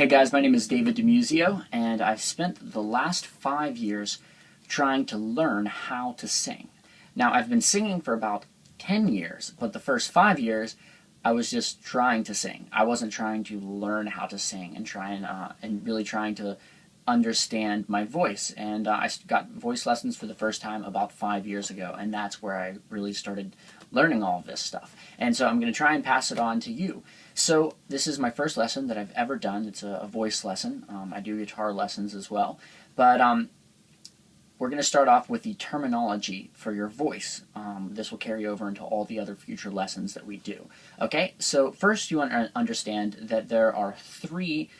Hey guys, my name is David DiMuzio, and I've spent the last 5 years trying to learn how to sing. Now, I've been singing for about 10 years, but the first 5 years, I was just trying to sing. I wasn't trying to learn how to sing and really trying to understand my voice. And I got voice lessons for the first time about 5 years ago, and that's where I really started learning all of this stuff. And so I'm going to try and pass it on to you. So this is my first lesson that I've ever done. It's a voice lesson. I do guitar lessons as well. But we're going to start off with the terminology for your voice. This will carry over into all the other future lessons that we do. Okay, so first you want to understand that there are three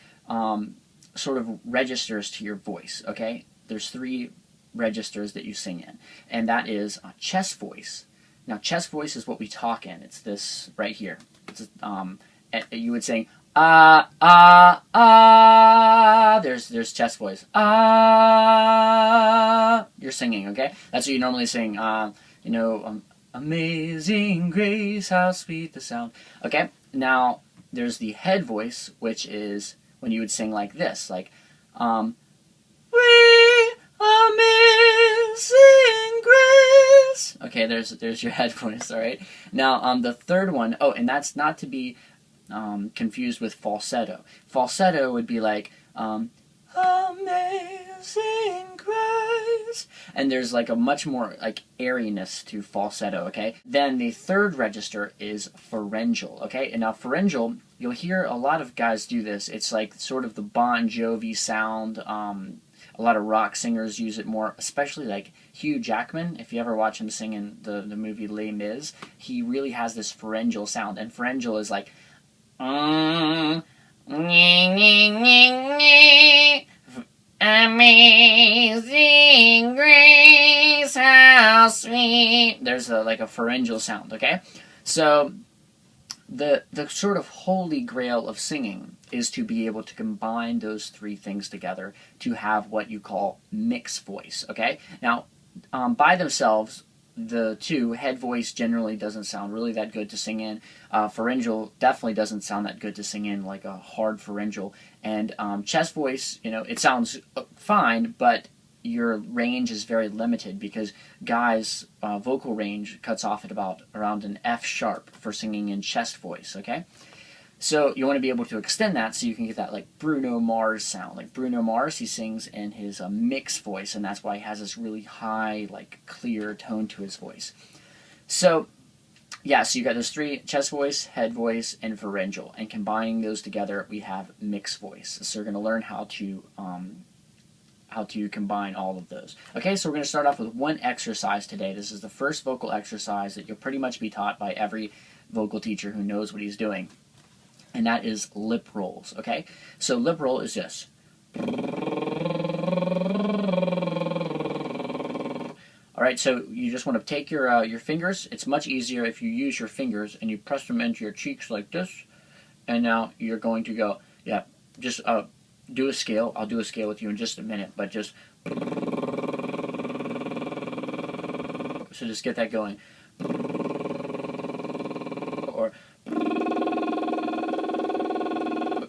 sort of registers to your voice. Okay, there's three registers that you sing in, and that is chest voice. Now, chest voice is what we talk in. It's this right here. It's you would sing there's chest voice. You're singing, okay? That's what you normally sing. Amazing grace, how sweet the sound. Okay? Now, there's the head voice, which is when you would sing like this, like we amazing grace. Okay, there's your head voice, all right? Now, the third one, and that's not to be confused with falsetto. Falsetto would be like amazing grace, and there's like a much more like airiness to falsetto. Okay, then the third register is pharyngeal. Okay, and now pharyngeal, you'll hear a lot of guys do this. It's like sort of the Bon Jovi sound. A lot of rock singers use it more, especially like Hugh Jackman. If you ever watch him sing in the movie Les Mis, he really has this pharyngeal sound, and pharyngeal is like amazing grace, how sweet. There's like a pharyngeal sound, okay? So the sort of holy grail of singing is to be able to combine those three things together to have what you call mixed voice, okay? Now, by themselves, the two, head voice generally doesn't sound really that good to sing in. Pharyngeal definitely doesn't sound that good to sing in, like a hard pharyngeal. And chest voice, it sounds fine, but your range is very limited because guys' vocal range cuts off at around an F sharp for singing in chest voice, okay? So you want to be able to extend that so you can get that like Bruno Mars sound. Like Bruno Mars, he sings in his mixed voice, and that's why he has this really high, like clear tone to his voice. So yeah, so you got those three: chest voice, head voice, and pharyngeal. And combining those together, we have mixed voice. So we're going to learn how to combine all of those. Okay, so we're going to start off with one exercise today. This is the first vocal exercise that you'll pretty much be taught by every vocal teacher who knows what he's doing. And that is lip rolls, okay? So lip roll is this. All right, so you just want to take your fingers. It's much easier if you use your fingers and you press them into your cheeks like this. And now you're going to go, just do a scale. I'll do a scale with you in just a minute, but just... So just get that going. Or...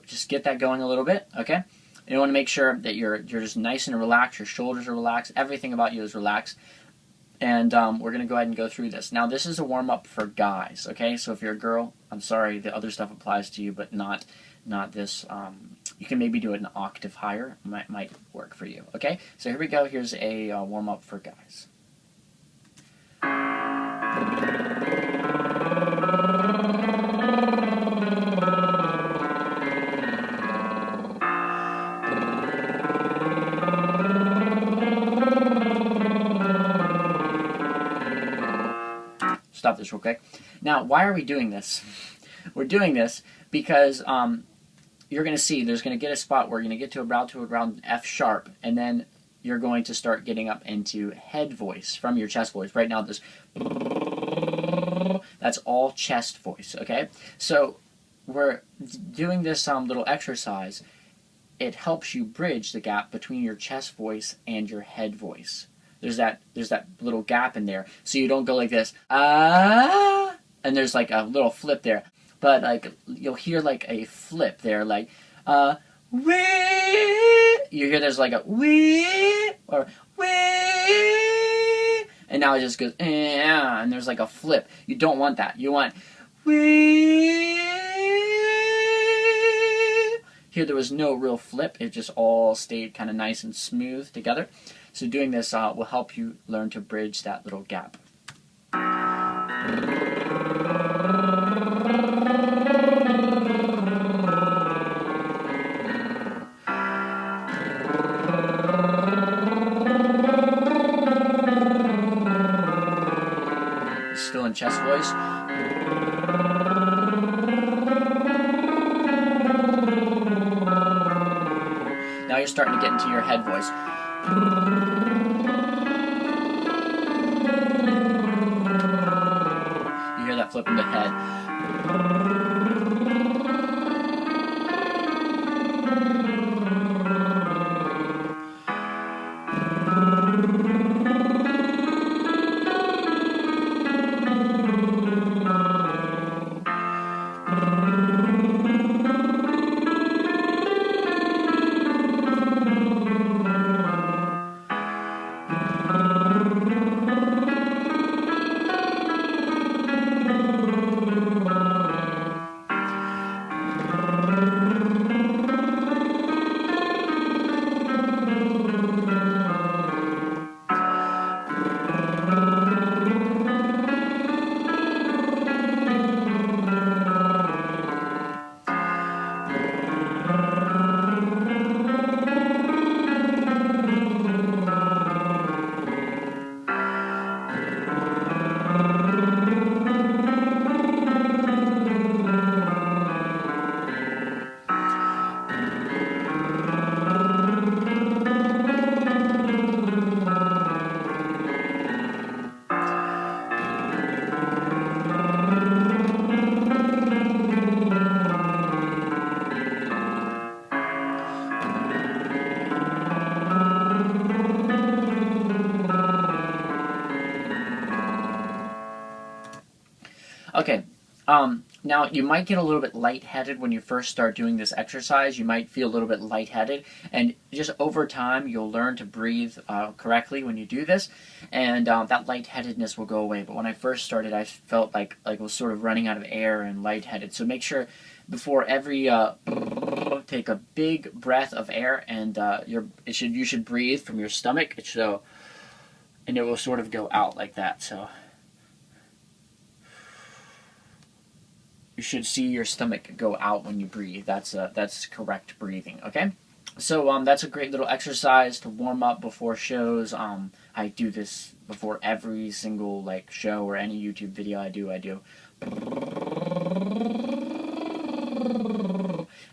Just get that going a little bit, okay? You want to make sure that you're just nice and relaxed, your shoulders are relaxed, everything about you is relaxed. And we're going to go ahead and go through this. Now, this is a warm-up for guys, okay? So if you're a girl, I'm sorry, the other stuff applies to you, but not this. You can maybe do it an octave higher. Might work for you, okay? So here we go. Here's a warm-up for guys. Stop this real quick. Now, why are we doing this? We're doing this because you're going to see there's going to get a spot where you're going to get to around F sharp, and then you're going to start getting up into head voice from your chest voice. Right now, that's all chest voice, okay? So we're doing this little exercise. It helps you bridge the gap between your chest voice and your head voice. There's that little gap in there, so you don't go like this, and there's like a little flip there. But like you'll hear like a flip there, like wee. You hear there's like a wee or wee, and now it just goes and there's like a flip. You don't want that. You want wee. Here there was no real flip. It just all stayed kind of nice and smooth together. So doing this will help you learn to bridge that little gap. Still in chest voice. Now you're starting to get into your head voice. You hear that flip in the head. Okay, now you might get a little bit lightheaded when you first start doing this exercise. You might feel a little bit lightheaded, and just over time you'll learn to breathe correctly when you do this, and that lightheadedness will go away. But when I first started, I felt like I was sort of running out of air and lightheaded. So make sure before every take a big breath of air, and you should breathe from your stomach. And it will sort of go out like that. So you should see your stomach go out when you breathe. That's correct breathing. Okay, so that's a great little exercise to warm up before shows. I do this before every single show or any YouTube video I do.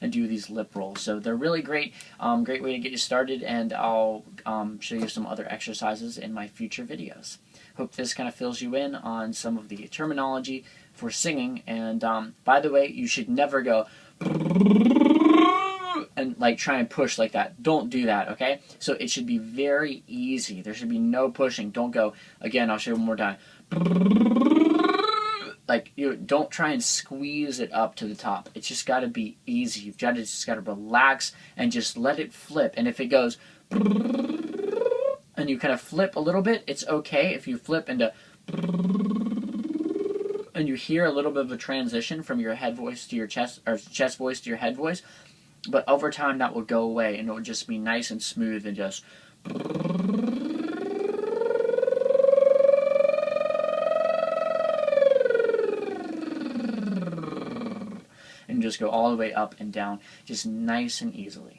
And do these lip rolls. So they're really great. Great way to get you started, and I'll show you some other exercises in my future videos. Hope this kind of fills you in on some of the terminology for singing. And by the way, you should never go and try and push like that. Don't do that, okay? So it should be very easy. There should be no pushing. Don't go, again, I'll show you one more time. Don't try and squeeze it up to the top. It's just got to be easy. You've just got to relax and just let it flip. And if it goes and you kind of flip a little bit, it's okay if you flip into and you hear a little bit of a transition from your head voice to your chest, or chest voice to your head voice. But over time that will go away, and it will just be nice and smooth and just and just go all the way up and down, just nice and easily.